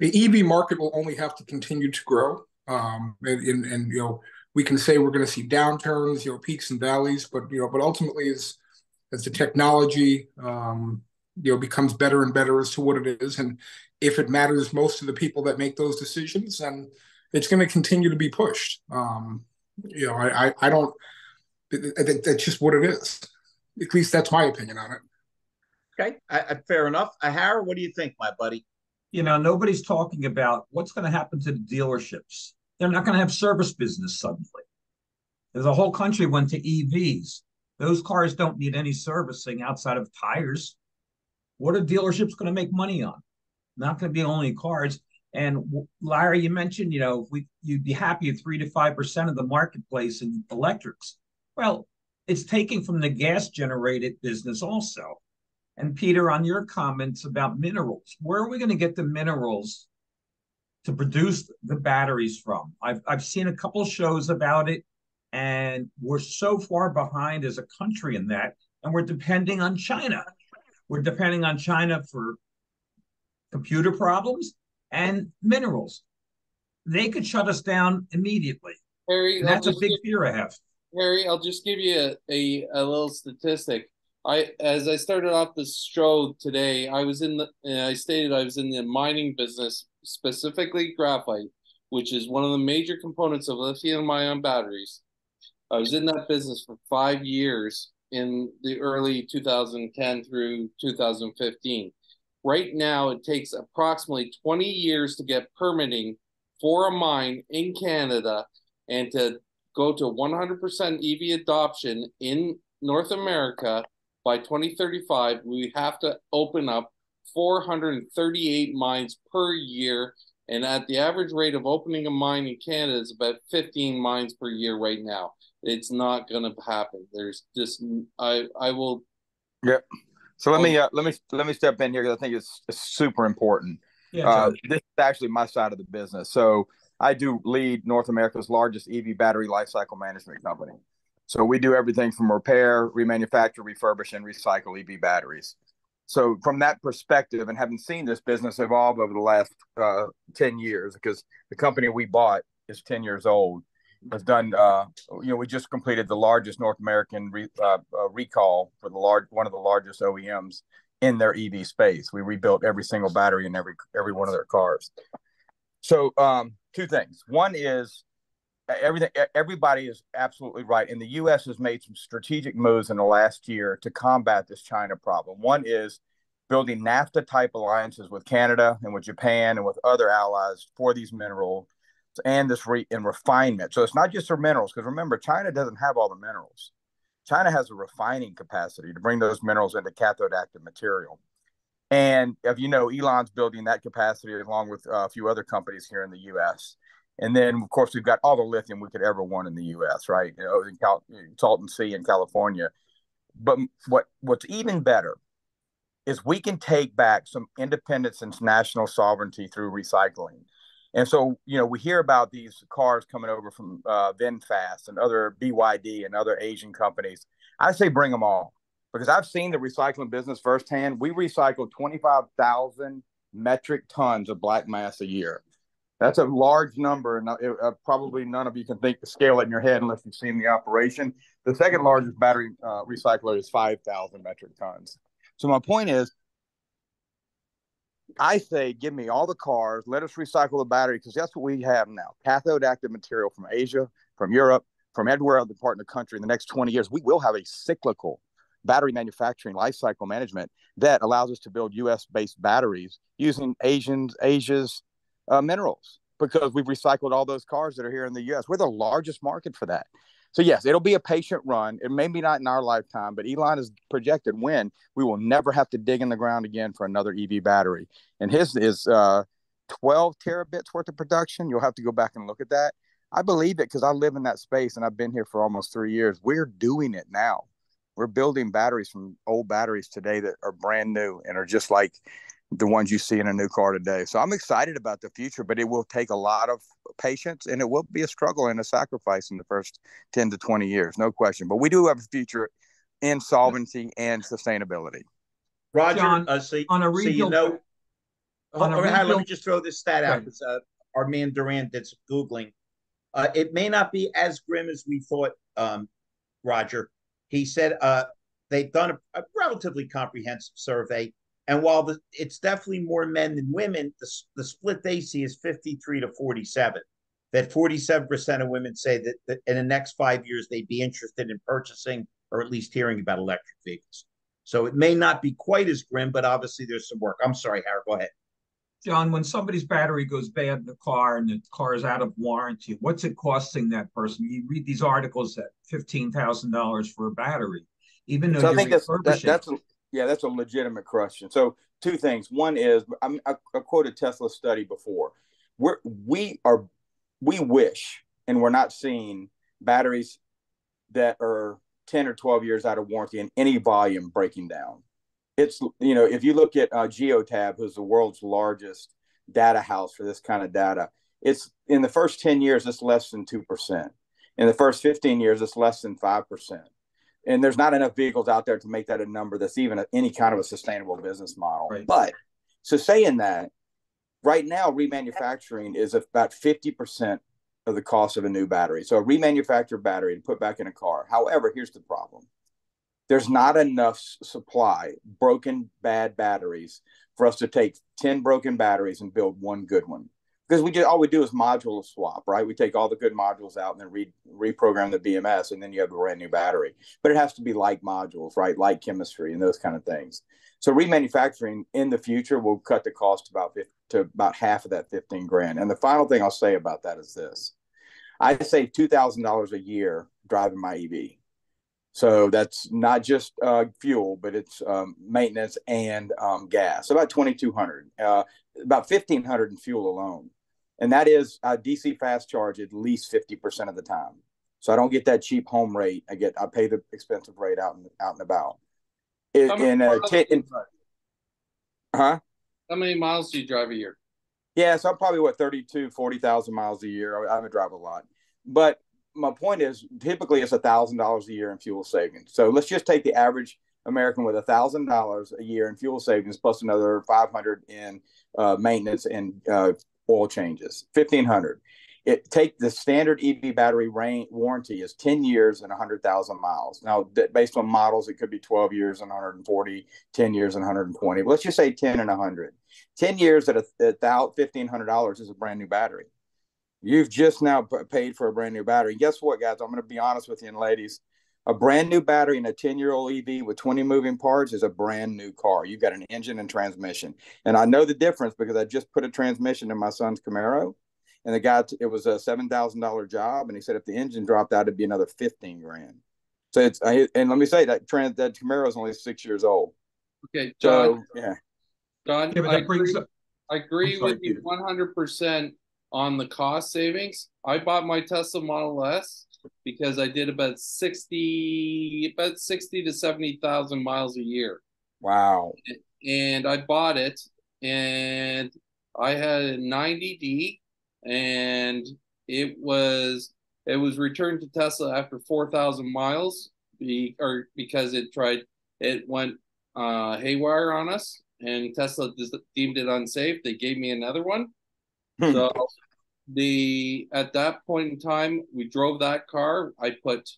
the EV market will only have to continue to grow. And you know, we can say we're going to see downturns, you know, peaks and valleys, but you know, but ultimately as the technology becomes better and better as to what it is. And if it matters most to the people that make those decisions, then it's going to continue to be pushed. I don't, I think that's just what it is. At least that's my opinion on it. Okay, fair enough. Harry, what do you think, my buddy? Nobody's talking about what's going to happen to the dealerships. They're not going to have service business suddenly. The whole country went to EVs. Those cars don't need any servicing outside of tires. What are dealerships going to make money on? Not going to be only cars. And Larry, you mentioned, you'd be happy at 3 to 5% of the marketplace in electrics. Well, it's taking from the gas generated business also. And Peter, on your comments about minerals, where are we going to get the minerals to produce the batteries from? I've seen a couple shows about it, and we're so far behind as a country in that, and we're depending on China. We're depending on China for computer problems and minerals. They could shut us down immediately. Harry, and that's a big fear I have. Harry, I'll just give you a little statistic. As I started off this show today, I stated I was in the mining business, specifically graphite, which is one of the major components of lithium-ion batteries. I was in that business for 5 years in the early 2010 through 2015. Right now, it takes approximately 20 years to get permitting for a mine in Canada and to go to 100% EV adoption in North America. By 2035, we have to open up 438 mines per year. And at the average rate of opening a mine in Canada is about 15 mines per year right now. It's not going to happen. There's just, I will. Yep. So let me step in here because I think it's super important. Yeah, this is actually my side of the business. So I do lead North America's largest EV battery lifecycle management company. So we do everything from repair, remanufacture, refurbish, and recycle EV batteries. So from that perspective, and having seen this business evolve over the last 10 years, because the company we bought is 10 years old, has done, we just completed the largest North American recall for one of the largest OEMs in their EV space. We rebuilt every single battery in every one of their cars. So two things. One is, everybody is absolutely right. And the U.S. has made some strategic moves in the last year to combat this China problem. One is building NAFTA-type alliances with Canada and with Japan and with other allies for these minerals and this refinement. So it's not just for minerals, because remember, China doesn't have all the minerals. China has a refining capacity to bring those minerals into cathode active material. And if Elon's building that capacity along with a few other companies here in the U.S. And then, of course, we've got all the lithium we could ever want in the U.S., right? In Salton Sea in California. But what's even better is we can take back some independence and national sovereignty through recycling. And so, we hear about these cars coming over from VinFast and other BYD and other Asian companies. I say bring them all, because I've seen the recycling business firsthand. We recycle 25,000 metric tons of black mass a year. That's a large number, and probably none of you can scale it in your head unless you've seen the operation. The second largest battery recycler is 5,000 metric tons. So my point is, I say, give me all the cars, let us recycle the battery, because that's what we have now. Cathode active material from Asia, from Europe, from everywhere other part of the country. In the next 20 years, we will have a cyclical battery manufacturing life cycle management that allows us to build U.S.-based batteries using Asia's minerals, because we've recycled all those cars that are here in the U.S. We're the largest market for that. So yes, it'll be a patient run. It may be not in our lifetime, but Elon has projected when we will never have to dig in the ground again for another EV battery. And his is 12 terabits worth of production. You'll have to go back and look at that. I believe it because I live in that space and I've been here for almost 3 years. We're doing it now. We're building batteries from old batteries today that are brand new and are just like the ones you see in a new car today. So I'm excited about the future, but it will take a lot of patience and it will be a struggle and a sacrifice in the first 10 to 20 years, no question. But we do have a future in solvency and sustainability. Roger, John, on a regional, let me just throw this stat out, because our man Durran did some Googling. It may not be as grim as we thought, Roger. He said they've done a relatively comprehensive survey. And while it's definitely more men than women, the split they see is 53 to 47. That 47% of women say that in the next 5 years, they'd be interested in purchasing or at least hearing about electric vehicles. So it may not be quite as grim, but obviously there's some work. I'm sorry, Harry, go ahead. John, when somebody's battery goes bad in the car and the car is out of warranty, what's it costing that person? You read these articles at $15,000 for a battery, even though So I you're think refurbishing. that's a legitimate question. So two things. One is I quoted Tesla's study before. We wish, and we're not seeing batteries that are 10 or 12 years out of warranty in any volume breaking down. It's, if you look at Geotab, who's the world's largest data house for this kind of data, it's in the first 10 years, it's less than 2%. In the first 15 years, it's less than 5%. And there's not enough vehicles out there to make that a number that's even any kind of a sustainable business model. Right. But so saying that, right now, remanufacturing is about 50% of the cost of a new battery. So a remanufactured battery to put back in a car. However, here's the problem. There's not enough supply, broken, bad batteries, for us to take 10 broken batteries and build one good one. Because all we do is module swap, right? We take all the good modules out and then reprogram the BMS, and then you have a brand new battery. But it has to be like modules, right? Like chemistry and those kind of things. So remanufacturing in the future will cut the cost to about half of that 15 grand. And the final thing I'll say about that is this. I save $2,000 a year driving my EV. So that's not just fuel, but it's maintenance and gas. So about $2,200, about $1,500 in fuel alone. And that is DC fast charge at least 50% of the time. So I don't get that cheap home rate. I pay the expensive rate out and about. How many miles do you drive a year? Yeah, so I'm probably 40,000 miles a year. I haven't drive a lot, but my point is typically it's $1,000 a year in fuel savings. So let's just take the average American with $1,000 a year in fuel savings plus another $500 in maintenance and oil changes, $1,500. Take the standard EV battery warranty is 10 years and 100,000 miles. Now, based on models, it could be 12 years and 140, 10 years and 120. But let's just say 10 and 100. 10 years at $1,500 is a brand new battery. You've just now paid for a brand new battery. Guess what, guys? I'm going to be honest with you and ladies. A brand new battery in a 10-year-old EV with 20 moving parts is a brand new car. You've got an engine and transmission. And I know the difference because I just put a transmission in my son's Camaro. And the guy, it was a $7,000 job. And he said if the engine dropped out, it'd be another 15 grand. So and let me say that Camaro is only 6 years old. Okay, John. So, yeah. John, I agree with you 100% on the cost savings. I bought my Tesla Model S because I did about 60 to 70,000 miles a year. Wow. And I bought it and I had a 90D and it was returned to Tesla after 4,000 miles because it went haywire on us and Tesla deemed it unsafe. They gave me another one. So at that point in time, we drove that car. I put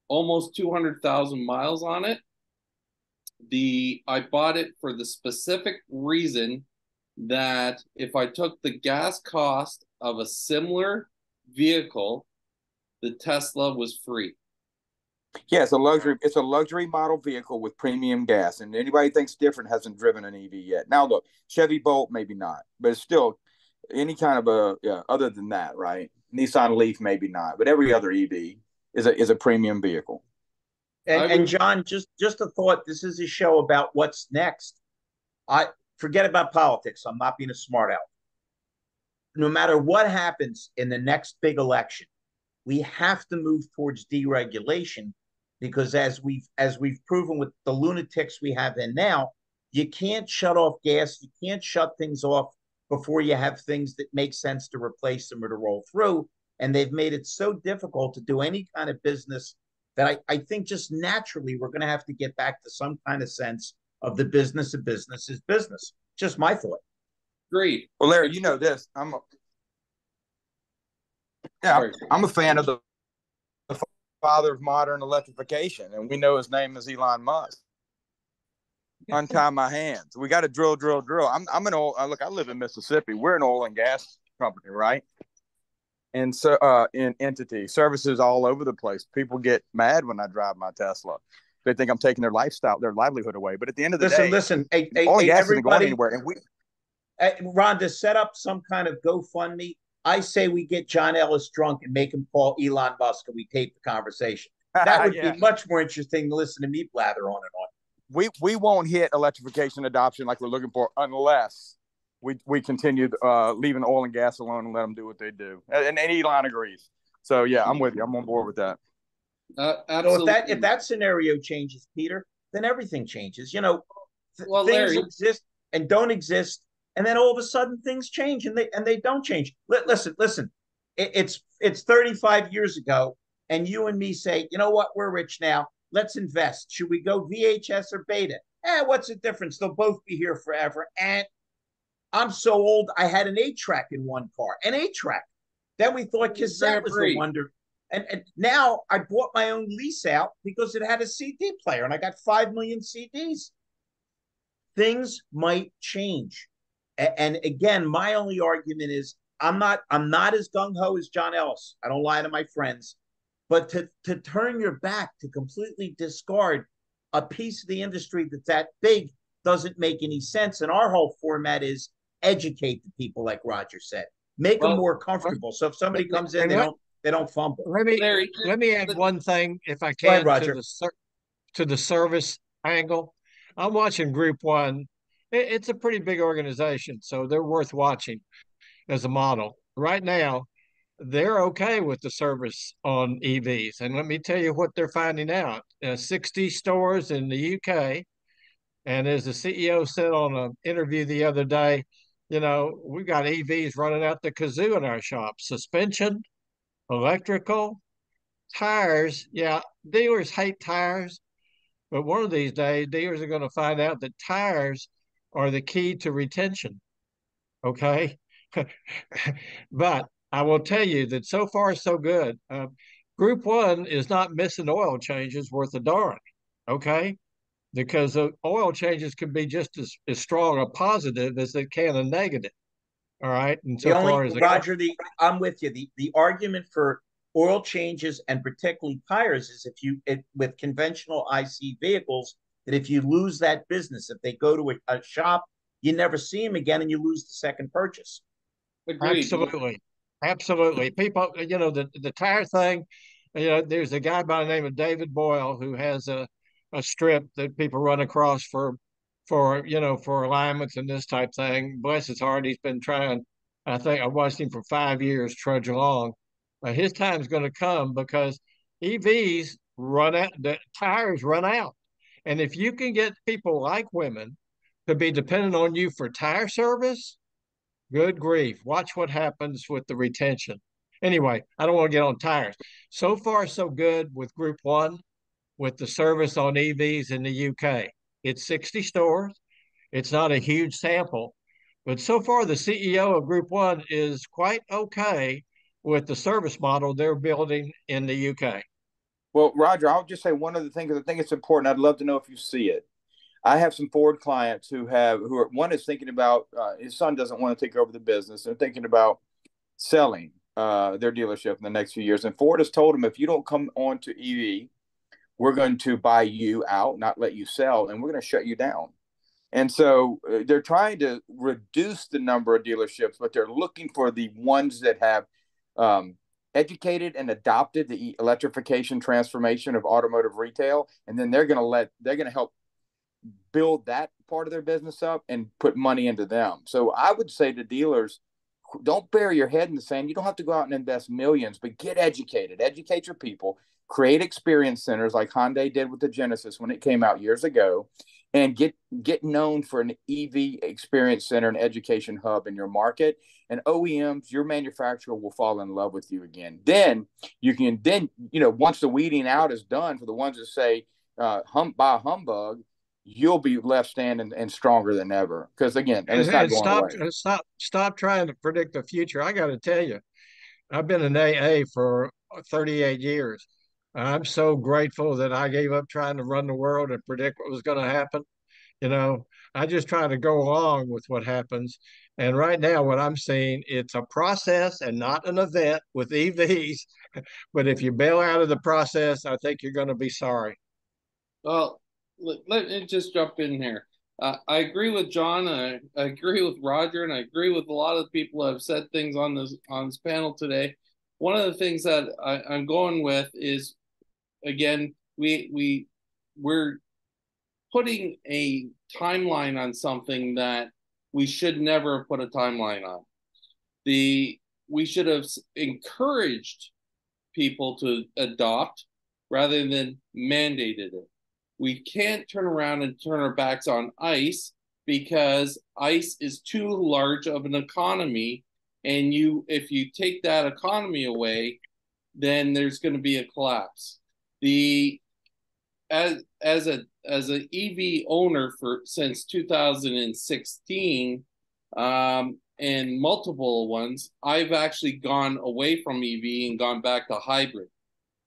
almost 200,000 miles on it. I bought it for the specific reason that if I took the gas cost of a similar vehicle, the Tesla was free. Yeah, it's a luxury model vehicle with premium gas. And anybody thinks different hasn't driven an EV yet. Now look, Chevy Bolt, maybe not, but it's still any kind of other than that, right? Nissan Leaf, maybe not, but every other EV is a premium vehicle. And John, just a thought. This is a show about what's next. I forget about politics. I'm not being a smart aleck. No matter what happens in the next big election, we have to move towards deregulation because as we've proven with the lunatics we have in now, you can't shut off gas. You can't shut things off before you have things that make sense to replace them or to roll through. And they've made it so difficult to do any kind of business that I think just naturally we're going to have to get back to some kind of sense of the business of business is business. Just my thought. Agreed. Well, Larry, you know this. I'm a fan of the father of modern electrification, and we know his name is Elon Musk. untie my hands. We got to drill. I'm an oil. Look, I live in Mississippi. We're an oil and gas company, right? And so, in entity services all over the place. People get mad when I drive my Tesla. They think I'm taking their lifestyle, their livelihood away. But at the end of the day, listen, oil and gas isn't going anywhere. And Ron, to set up some kind of GoFundMe, I say we get John Ellis drunk and make him call Elon Musk and we tape the conversation. That would be much more interesting to listen to me blather on and on. We won't hit electrification adoption like we're looking for unless we continue leaving oil and gas alone and let them do what they do. And Elon agrees. So yeah, I'm with you. I'm on board with that. Absolutely. So if that scenario changes, Peter, then everything changes. You know, things Larry, exist and don't exist, and then all of a sudden things change and they don't change. Listen. It's 35 years ago, and you and me say, you know what, we're rich now. Let's invest. Should we go VHS or Beta? What's the difference? They'll both be here forever. And I'm so old, I had an 8-track in one car, an 8-track. Then we thought cassette was the wonder. And now I bought my own lease out because it had a CD player, and I got 5 million CDs. Things might change. And again, my only argument is I'm not as gung-ho as John Ellis. I don't lie to my friends. But to turn your back, to completely discard a piece of the industry that's that big doesn't make any sense. And our whole format is educate the people, like Roger said. Make them more comfortable. So if somebody comes in, they don't fumble. Let me add one thing, if I can, to the service angle. I'm watching Group One. It's a pretty big organization, so they're worth watching as a model. Right now, they're okay with the service on EVs. And let me tell you what they're finding out. 60 stores in the UK. And as the CEO said on an interview the other day, you know, we've got EVs running out the kazoo in our shop. Suspension, electrical, tires. Yeah, dealers hate tires. But one of these days, dealers are going to find out that tires are the key to retention. Okay? But I will tell you that so far, so good. Group One is not missing oil changes worth a darn. Okay? Because the oil changes can be just as strong a positive as they can a negative. All right. And so Roger, I'm with you. The argument for oil changes and particularly tires is with conventional IC vehicles, that if you lose that business, if they go to a shop, you never see them again and you lose the second purchase. Agreed. Absolutely. People, you know, the tire thing, you know, there's a guy by the name of David Boyle who has a strip that people run across for alignments and this type thing. Bless his heart, he's been trying. I think I watched him for 5 years trudge along. His time's going to come because EVs run out, the tires run out. And if you can get people like women to be dependent on you for tire service, good grief, watch what happens with the retention. Anyway, I don't want to get on tires. So far, so good with Group One, with the service on EVs in the UK. It's 60 stores. It's not a huge sample, but so far the CEO of Group One is quite okay with the service model they're building in the UK. Well, Roger, I'll just say one other thing because I think it's important. I'd love to know if you see it. I have some Ford clients who are one is thinking about his son doesn't want to take over the business. They're thinking about selling their dealership in the next few years. And Ford has told him, if you don't come on to EV, we're going to buy you out, not let you sell, and we're going to shut you down. And so they're trying to reduce the number of dealerships, but they're looking for the ones that have educated and adopted the electrification transformation of automotive retail. And then they're going to help build that part of their business up and put money into them. So I would say to dealers, don't bury your head in the sand. You don't have to go out and invest millions, but get educated, educate your people, create experience centers like Hyundai did with the Genesis when it came out years ago, and get known for an EV experience center and education hub in your market. And OEMs, your manufacturer will fall in love with you again. Then you can, once the weeding out is done for the ones that say buy humbug, you'll be left standing and stronger than ever. Because again, and it's not going away. Stop trying to predict the future. I got to tell you, I've been in AA for 38 years. I'm so grateful that I gave up trying to run the world and predict what was going to happen. You know, I just try to go along with what happens. And right now, what I'm seeing, it's a process and not an event with EVs. But if you bail out of the process, I think you're going to be sorry. Well, let me just jump in here. I agree with John. I agree with Roger, and I agree with a lot of the people who have said things on this panel today. One of the things that I'm going with is, again, we're putting a timeline on something that we should never have put a timeline on. We should have encouraged people to adopt rather than mandated it. We can't turn around and turn our backs on ICE because ICE is too large of an economy, and if you take that economy away, then there's going to be a collapse. As an EV owner since 2016, and multiple ones, I've actually gone away from EV and gone back to hybrid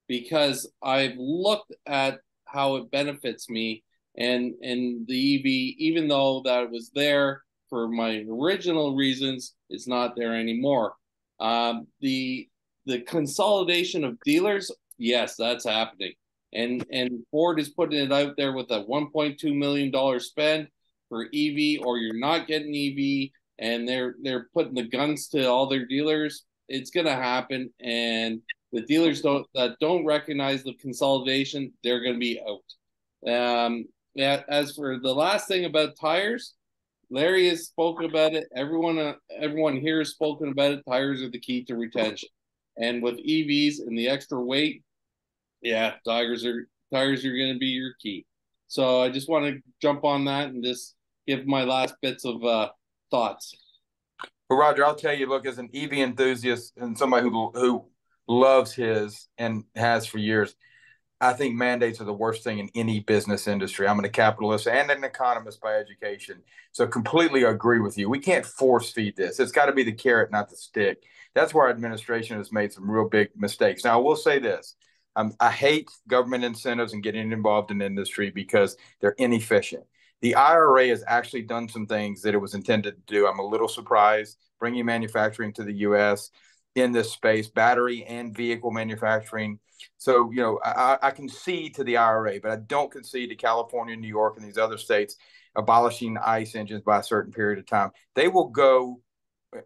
because I've looked at how it benefits me, and the EV, even though that was there for my original reasons, it's not there anymore. The consolidation of dealers, yes, that's happening. And Ford is putting it out there with a $1.2 million spend for EV, or you're not getting EV, and they're putting the guns to all their dealers. It's going to happen, and the dealers that don't recognize the consolidation, they're going to be out. As for the last thing about tires, Larry has spoken about it. Everyone here has spoken about it. Tires are the key to retention, and with EVs and the extra weight, yeah, tires are going to be your key. So I just want to jump on that and just give my last bits of thoughts. Well, Roger, I'll tell you, look, as an EV enthusiast and somebody who loves his and has for years, I think mandates are the worst thing in any business industry. I'm a capitalist and an economist by education, so completely agree with you. We can't force feed this. It's got to be the carrot, not the stick. That's where our administration has made some real big mistakes. Now, I will say this. I hate government incentives and getting involved in industry because they're inefficient. The IRA has actually done some things that it was intended to do. I'm a little surprised, bringing manufacturing to the U.S. in this space, battery and vehicle manufacturing. So, I concede to the IRA, but I don't concede to California, New York, and these other states abolishing ICE engines by a certain period of time. They will go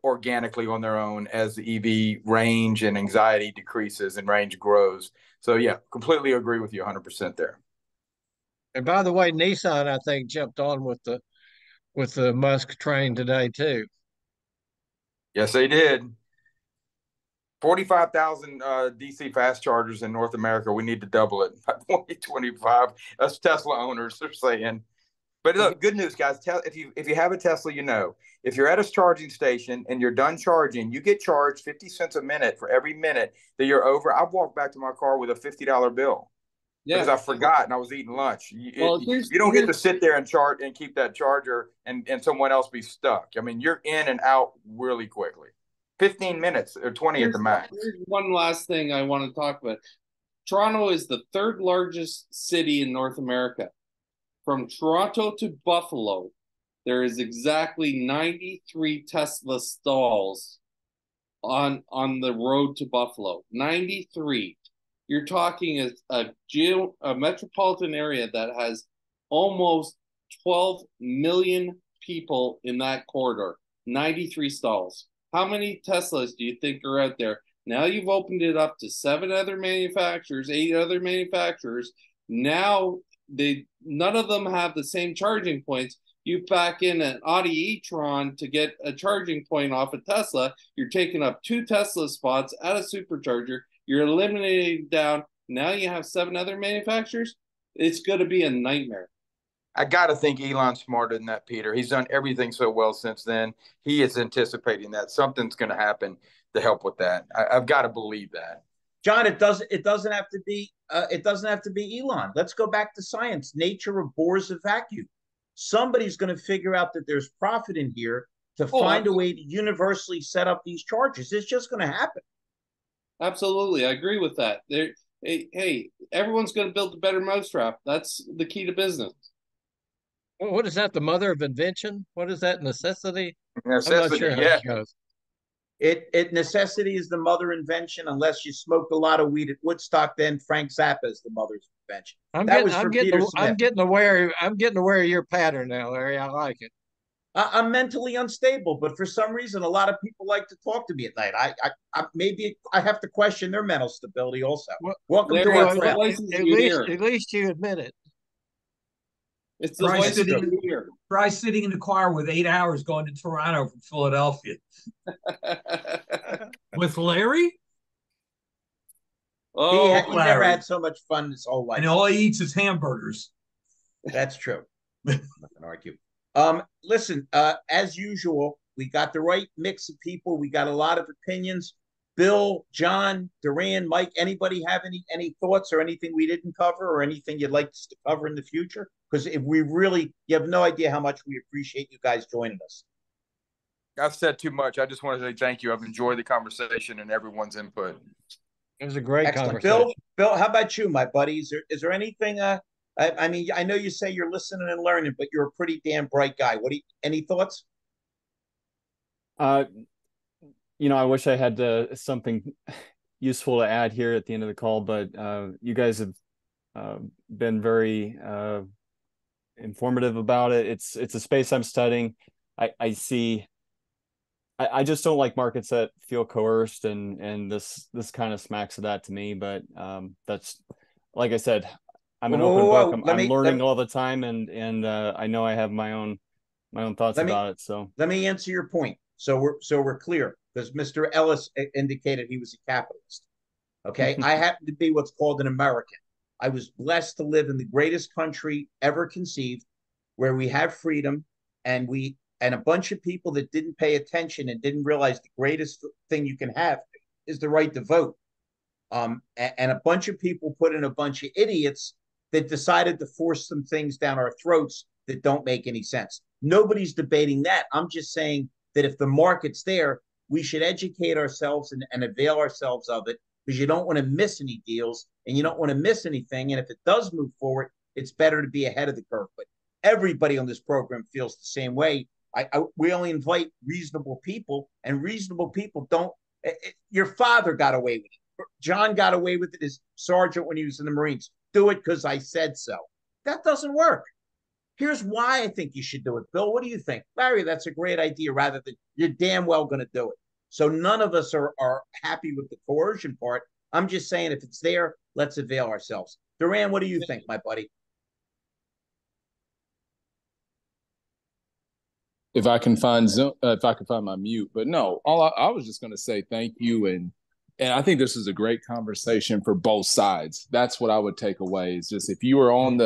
organically on their own as the EV range and anxiety decreases and range grows. So yeah, completely agree with you 100% there. And by the way, Nissan, I think, jumped on with the Musk train today too. Yes, they did. 45,000 DC fast chargers in North America. We need to double it by 2025. That's Tesla owners are saying. But look, good news, guys. If you have a Tesla, if you're at a charging station and you're done charging, you get charged 50 cents a minute for every minute that you're over. I've walked back to my car with a $50 bill because I forgot and I was eating lunch. You don't get to sit there and chart and keep that charger and someone else be stuck. I mean, you're in and out really quickly. 15 minutes or 20 at the max. Here's one last thing I want to talk about. Toronto is the third largest city in North America. From Toronto to Buffalo, there is exactly 93 Tesla stalls on the road to Buffalo. 93. You're talking a metropolitan area that has almost 12 million people in that corridor. 93 stalls. How many Teslas do you think are out there? Now you've opened it up to 8 other manufacturers. Now none of them have the same charging points. You back in an Audi e-tron to get a charging point off a Tesla. You're taking up 2 Tesla spots at a supercharger. You're eliminating down. Now you have 7 other manufacturers. It's going to be a nightmare. I got to think Elon's smarter than that, Peter. He's done everything so well since then. He is anticipating that something's going to happen to help with that. I've got to believe that. John, it doesn't have to be Elon. Let's go back to science. Nature abhors a vacuum. Somebody's going to figure out that there's profit in here to find a way to universally set up these charges. It's just going to happen. Absolutely, I agree with that. Hey, everyone's going to build a better mousetrap. That's the key to business. Well, what is that? The mother of invention? What is that? Necessity? Necessity, I'm not sure how yeah. it goes. It necessity is the mother invention unless you smoked a lot of weed at Woodstock. Then Frank Zappa is the mother's invention. I'm That getting, was I'm for getting, Peter Smith. I'm getting aware of your pattern now, Larry. I like it. I'm mentally unstable, but for some reason, a lot of people like to talk to me at night. I maybe I have to question their mental stability also. Well, Welcome to Larry, our it's the club. license of the year. At least you admit it. It's the Try license of sitting, the year. try sitting in the car with 8 hours going to Toronto from Philadelphia. With Larry? Oh, He never had so much fun his whole life. And all he eats is hamburgers. That's true. I'm not gonna argue. Listen, as usual, we got the right mix of people. We got a lot of opinions. Bill, John, Durran, Mike, anybody have any thoughts or anything we didn't cover or anything you'd like us to cover in the future? Because if we really, you have no idea how much we appreciate you guys joining us. I've said too much. I just want to say thank you. I've enjoyed the conversation and everyone's input. It was a great Excellent. conversation. Bill, how about you, my buddy? Is there anything? I mean, I know you say you're listening and learning, but you're a pretty damn bright guy. Any thoughts? I wish I had something useful to add here at the end of the call, but you guys have been very informative about it. It's a space I'm studying. I just don't like markets that feel coerced, and this kind of smacks of that to me. But that's, like I said, I'm an open book. I'm learning all the time, and I know I have my own thoughts about it. So let me answer your point. So we're clear, because Mr. Ellis indicated he was a capitalist. Okay, I happen to be what's called an American. I was blessed to live in the greatest country ever conceived, where we have freedom, and a bunch of people that didn't pay attention and didn't realize the greatest thing you can have is the right to vote. And a bunch of people put in a bunch of idiots that decided to force some things down our throats that don't make any sense. Nobody's debating that. I'm just saying that if the market's there, we should educate ourselves and avail ourselves of it, because you don't want to miss any deals and you don't want to miss anything. And if it does move forward, it's better to be ahead of the curve. But everybody on this program feels the same way. We only invite reasonable people, and reasonable people don't. Your father got away with it. John got away with it as sergeant when he was in the Marines. Do it because I said so. That doesn't work. Here's why I think you should do it. Bill, what do you think? Larry, that's a great idea, rather than you're damn well going to do it. So none of us are happy with the coercion part. I'm just saying, if it's there, let's avail ourselves. Durran, what do you think, my buddy? If I can find my mute, but no, I was just going to say thank you, and I think this is a great conversation for both sides. That's what I would take away. Is just, if you are on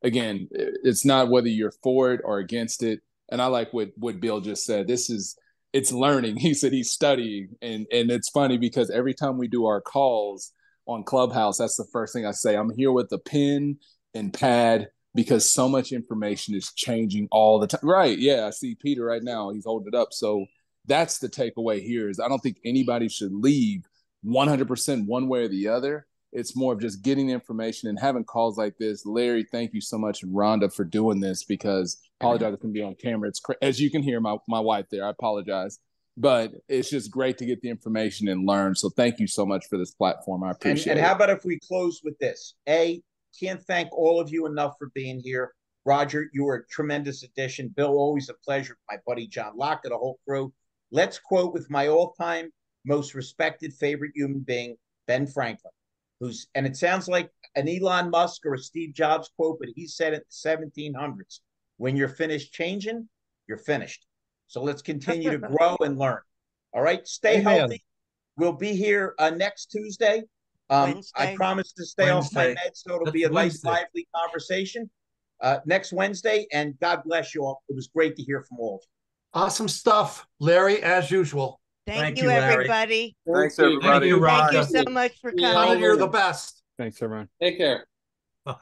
again, it's not whether you're for it or against it. And I like what Bill just said. It's learning. He said he's studying, and it's funny because every time we do our calls on Clubhouse, that's the first thing I say. I'm here with a pen and pad, because so much information is changing all the time. Right. Yeah. I see Peter right now. He's holding it up. So that's the takeaway here, is I don't think anybody should leave 100% one way or the other. It's more of just getting information and having calls like this. Larry, thank you so much, Rhonda, for doing this, because I apologize I couldn't be on camera. It's as you can hear my wife there. I apologize. But it's just great to get the information and learn. So thank you so much for this platform. I appreciate it. And how about if we close with this? Can't thank all of you enough for being here. Roger, you were a tremendous addition. Bill, always a pleasure. My buddy John Latka, the whole crew. Let's quote with my all-time most respected favorite human being, Ben Franklin, and it sounds like an Elon Musk or a Steve Jobs quote, but he said it in the 1700s. When you're finished changing, you're finished. So let's continue to grow and learn. All right, stay healthy. We'll be here next Tuesday. I promise to stay off my meds, so it'll be a nice, lively conversation next Wednesday. And God bless you all. It was great to hear from all of you. Awesome stuff, Larry, as usual. Thank you, everybody. Thanks, everybody. Thank you so much for coming. You're the best. thanks, everyone. Take care. Bye.